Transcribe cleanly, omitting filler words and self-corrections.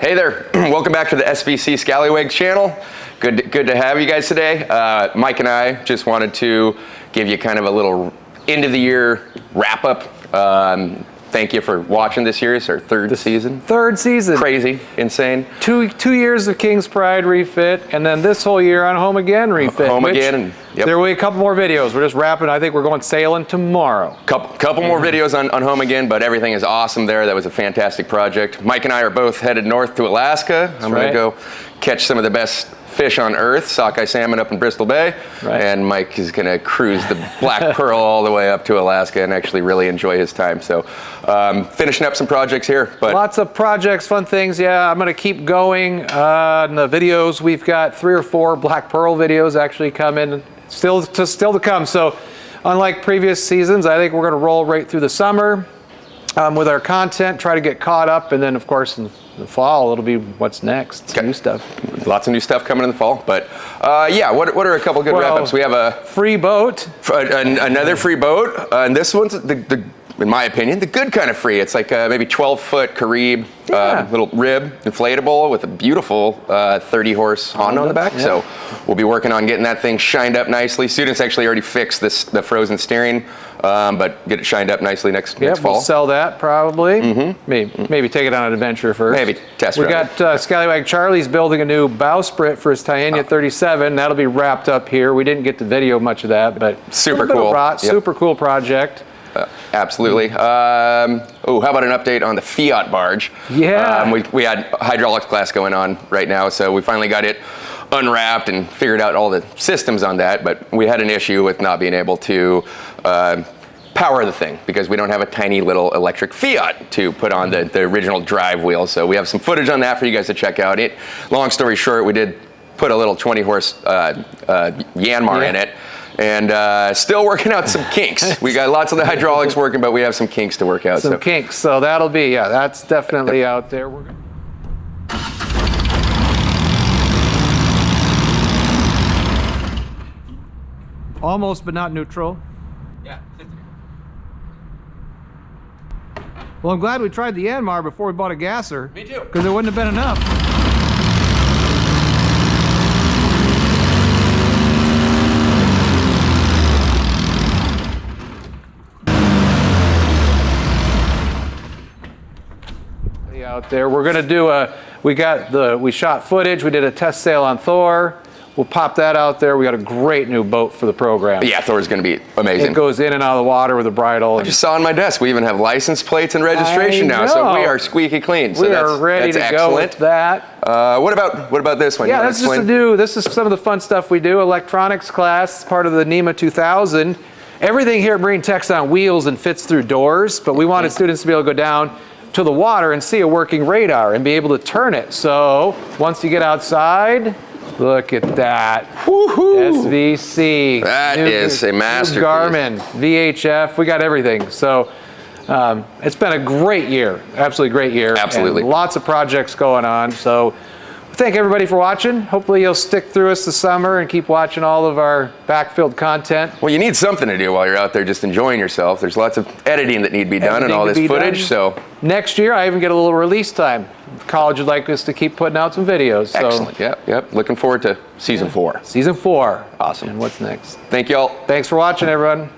Hey there, welcome back to the SVC Skallywags channel. Good to have you guys today. Mike and I just wanted to give you kind of a little end of the year wrap up. Thank you for watching this year. It's our third season. Third season. Crazy, insane. Two years of King's Pride refit, and then this whole year on Home Again refit. Home Again, and yep. There will be a couple more videos. We're just wrapping. I think we're going sailing tomorrow. Couple more videos on Home Again, but everything is awesome there. That was a fantastic project. Mike and I are both headed north to Alaska. I'm going to go catch some of the best fish on earth, sockeye salmon up in Bristol Bay, and Mike is going to cruise the Black Pearl all the way up to Alaska and actually really enjoy his time. So finishing up some projects here. But lots of projects, fun things. Yeah, I'm going to keep going. In the videos, we've got 3 or 4 Black Pearl videos actually coming, still to come. So unlike previous seasons, I think we're going to roll right through the summer with our content, try to get caught up, and then of course in the fall it'll be what's next. New stuff. Lots of new stuff coming in the fall. But yeah, what are a couple good wrap-ups? We have a free boat, another free boat, and this one's in my opinion, the good kind of free. It's like maybe 12-foot Carib, little rib, inflatable with a beautiful 30-horse Honda on the back. So we'll be working on getting that thing shined up nicely. Students actually already fixed the frozen steering, but get it shined up nicely next fall. We'll sell that probably. Maybe take it on an adventure first. Maybe test We got Skallywag Charlie's building a new bowsprit for his Tyannia 37. That'll be wrapped up here. We didn't get to video much of that, but super cool. Super cool project. Absolutely. Oh, how about an update on the Fiat barge? Yeah. We had hydraulics class going on right now, so we finally got it unwrapped and figured out all the systems on that, but we had an issue with not being able to power the thing because we don't have a tiny little electric Fiat to put on the original drive wheel. So we have some footage on that for you guys to check out. Long story short, we did put a little 20-horse Yanmar in it. And still working out some kinks. We got lots of the hydraulics working, but we have some kinks to work out. Some kinks, so that'll be, that's definitely out there. Almost, but not neutral. Yeah. Well, I'm glad we tried the Yanmar before we bought a gasser. Me too. Because there wouldn't have been enough. Out there, we're going to do we shot footage. We did a test sail on Thor. We'll pop that out there. We got a great new boat for the program. Yeah, Thor's going to be amazing. It goes in and out of the water with a bridle. I just saw on my desk we even have license plates and registration now, so we are squeaky clean. So we are ready to go with that. What about this one? Yeah, this is some of the fun stuff we do. Electronics class, part of the NEMA 2000. Everything here at Marine Tech's on wheels and fits through doors, but we wanted students to be able to go down to the water and see a working radar and be able to turn it. So once you get outside, look at that. SVC. That is a masterpiece. Garmin, VHF, we got everything. So it's been a great year, absolutely great year. Absolutely. And lots of projects going on. So thank everybody for watching. Hopefully you'll stick through us this summer and keep watching all of our backfilled content. Well, you need something to do while you're out there just enjoying yourself. There's lots of editing that need to be done and all this footage. So next year I even get a little release time. College would like us to keep putting out some videos. So. Excellent. Yep. Looking forward to season 4. Season 4. Awesome. And what's next? Thank you all. Thanks for watching, everyone.